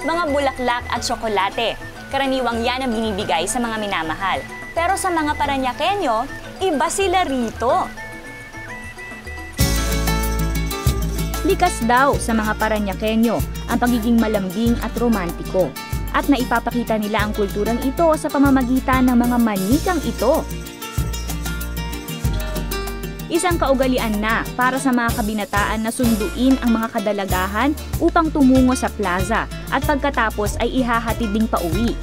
mga bulaklak at tsokolate. Karaniwang yan ang binibigay sa mga minamahal. Pero sa mga Parañaqueño, iba sila rito. Likas daw sa mga Parañaqueño ang pagiging malambing at romantiko. At naipapakita nila ang kulturang ito sa pamamagitan ng mga manikang ito. Isang kaugalian na para sa mga kabinataan na sunduin ang mga kadalagahan upang tumungo sa plaza at pagkatapos ay ihahatid ding pauwi.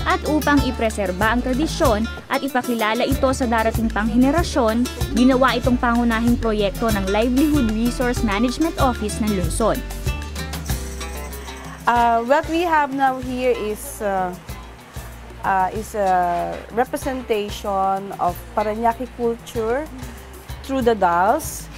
At upang ipreserba ang tradisyon at ipakilala ito sa darating pang henerasyon, ginawa itong pangunahing proyekto ng Livelihood Resource Management Office ng lungsod. What we have now here is a representation of Parañaque culture through the dolls.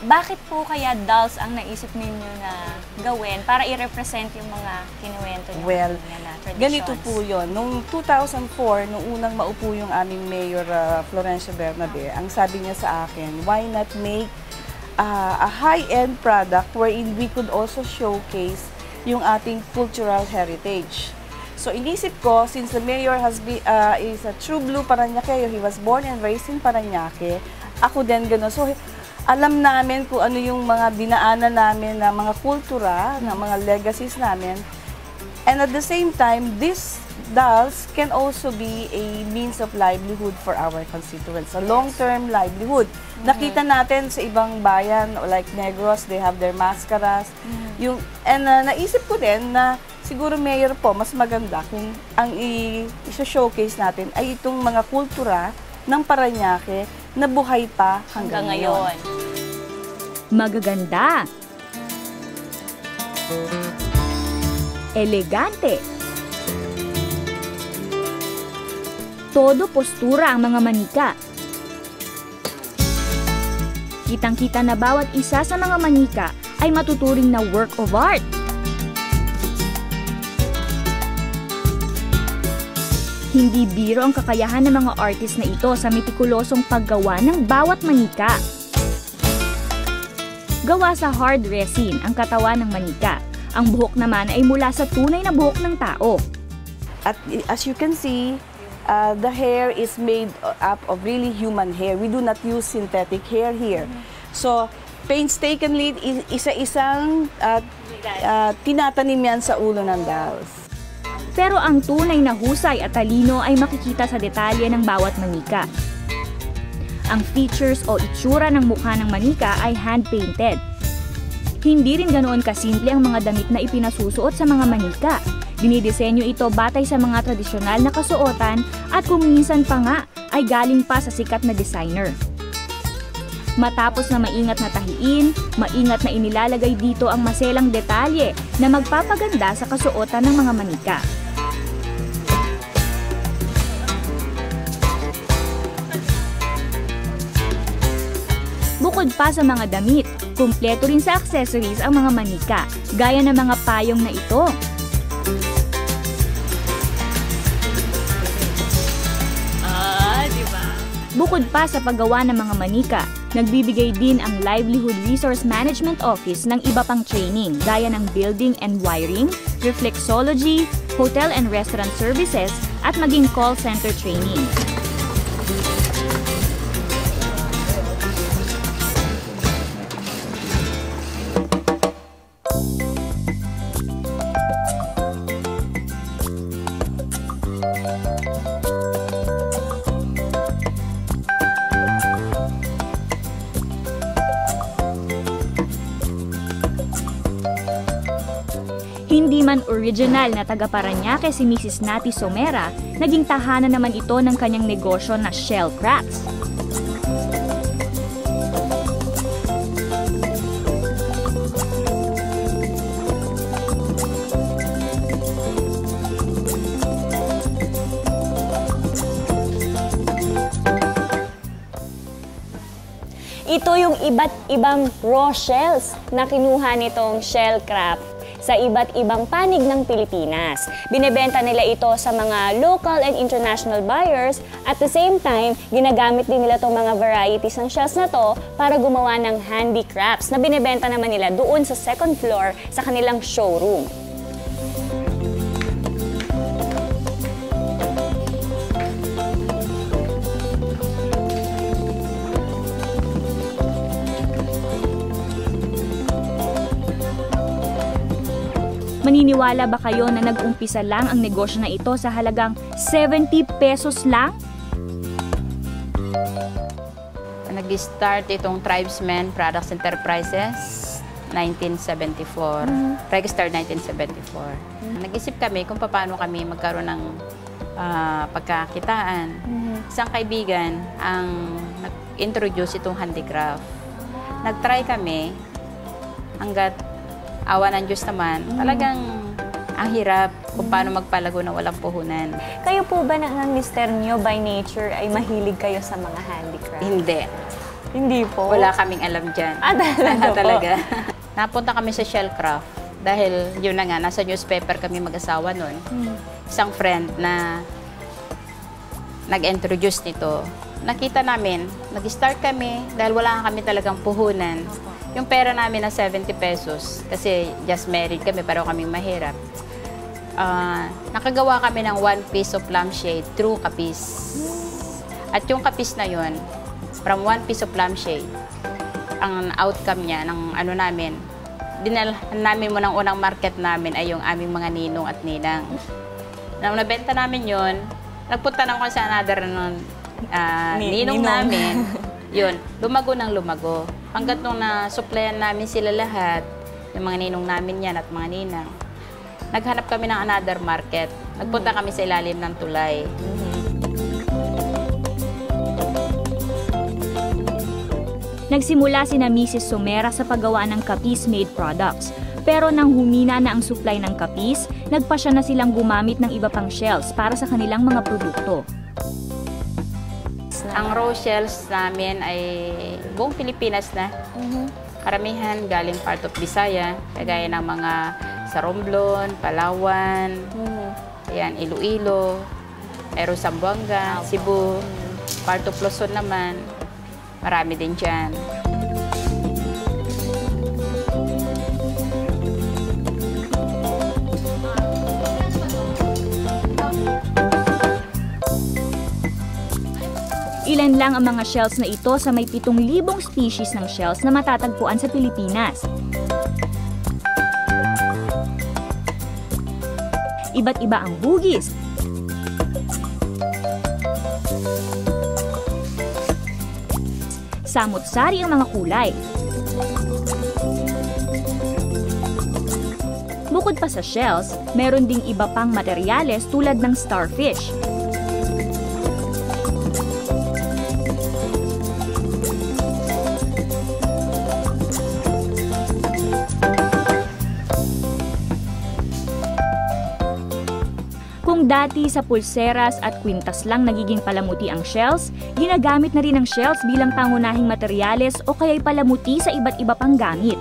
Bakit po kaya dolls ang naisip ninyo na gawin para i-represent yung mga kinuwento nyo? Well, na traditions? Ganito po yun. Noong 2004, nung unang maupo yung aming Mayor Florencio Bernabe, ang sabi niya sa akin, why not make a high-end product wherein we could also showcase yung ating cultural heritage. So inisip ko, since the mayor is a true blue Parañaqueño, he was born and raised in Parañaque, ako din gano'n. So alam namin kung ano yung mga dinaanan namin na mga kultura, na mga legacies namin. And at the same time, these dolls can also be a means of livelihood for our constituents, a long-term livelihood. Nakita natin sa ibang bayan, like Negros, they have their mascaras. Naisip ko din na siguro mayor po, mas maganda kung ang i-showcase natin ay itong mga kultura ng Parañaque na buhay pa hanggang ngayon. Magaganda. Elegante. Todo postura ang mga manika. Kitang-kita na bawat isa sa mga manika ay matuturing na work of art. Hindi biro ang kakayahan ng mga artist na ito sa metikulosong paggawa ng bawat manika. Gawa sa hard resin ang katawan ng manika. Ang buhok naman ay mula sa tunay na buhok ng tao. At as you can see, the hair is made up of really human hair. We do not use synthetic hair here. So, painstakingly, isa-isang tinatanim yan sa ulo ng dolls. Pero ang tunay na husay at talino ay makikita sa detalye ng bawat manika. Ang features o itsura ng mukha ng manika ay hand-painted. Hindi rin ganoon kasimple ang mga damit na ipinasusuot sa mga manika. Dinidisenyo ito batay sa mga tradisyonal na kasuotan at kung minsan pa nga ay galing pa sa sikat na designer. Matapos na maingat na tahiin, maingat na inilalagay dito ang maselang detalye na magpapaganda sa kasuotan ng mga manika. Bukod pa sa mga damit, kumpleto rin sa accessories ang mga manika, gaya ng mga payong na ito. Diba? Bukod pa sa paggawa ng mga manika, nagbibigay din ang Livelihood Resource Management Office ng iba pang training gaya ng building and wiring, reflexology, hotel and restaurant services, at maging call center training. Hindi man original na taga Parañaque si Mrs. Nati Somera, naging tahanan naman ito ng kanyang negosyo na Shell Crafts. Ito yung iba't ibang raw shells na kinuha nitong Shell Craft. sa iba't ibang panig ng Pilipinas. Binebenta nila ito sa mga local and international buyers. At the same time, ginagamit din nila itong mga varieties ng shells na to para gumawa ng handicrafts na binebenta naman nila doon sa second floor sa kanilang showroom. Maniniwala ba kayo na nag-umpisa lang ang negosyo na ito sa halagang 70 pesos lang? Nag-start itong Tribesmen Products Enterprises 1974. Registered 1974. Nag-isip kami kung paano kami magkaroon ng pagkakitaan. Isang kaibigan ang nag-introduce itong handicraft. Nag-try kami hanggat awa ng Diyos naman, talagang ang hirap kung paano magpalago na walang puhunan. Kayo po ba ng mister nyo by nature ay mahilig kayo sa mga handicraft? Hindi. Hindi po? Wala kaming alam dyan. Talaga. Napunta kami sa Shellcraft dahil yun na nga, nasa newspaper kami mag-asawa nun. Isang friend na nag-introduce nito. Nakita namin, nag-start kami dahil wala kami talagang puhunan. Yung pera namin na 70 pesos, kasi just married kami, pero kaming mahirap. Nakagawa kami ng 1 piece of lampshade through kapis. At yung kapis na yun, from 1 piece of lampshade, ang outcome niya ng ano namin, dinalhan namin mo ng unang market namin ay yung aming mga ninong at ninang. Nung nabenta namin yun, nagpunta na ako sa another ninong namin. Yun, lumago ng lumago. Hanggat nung na-supplyan namin sila lahat, yung mga ninong namin yan at mga ninang, naghanap kami ng another market. Nagpunta kami sa ilalim ng tulay. Nagsimula sina Mrs. Somera sa paggawa ng kapis made products. Pero nang humina na ang supply ng kapis, nagpasya na silang gumamit ng iba pang shells para sa kanilang mga produkto. Ang raw shells namin ay buong Pilipinas na. Karamihan galing part of Visaya, kagaya ng mga sa Romblon, Palawan, ayan, Iloilo, meron Zamboanga, Cebu, part of Luzon naman, marami din dyan. Ilan lang ang mga shells na ito sa may 7,000 species ng shells na matatagpuan sa Pilipinas. Iba't iba ang hugis, samut-sari ang mga kulay. Bukod pa sa shells, meron ding iba pang materyales tulad ng starfish. Kung dati sa pulseras at kwintas lang nagiging palamuti ang shells, ginagamit na rin ang shells bilang pangunahing materyales o kaya'y palamuti sa iba't iba pang gamit.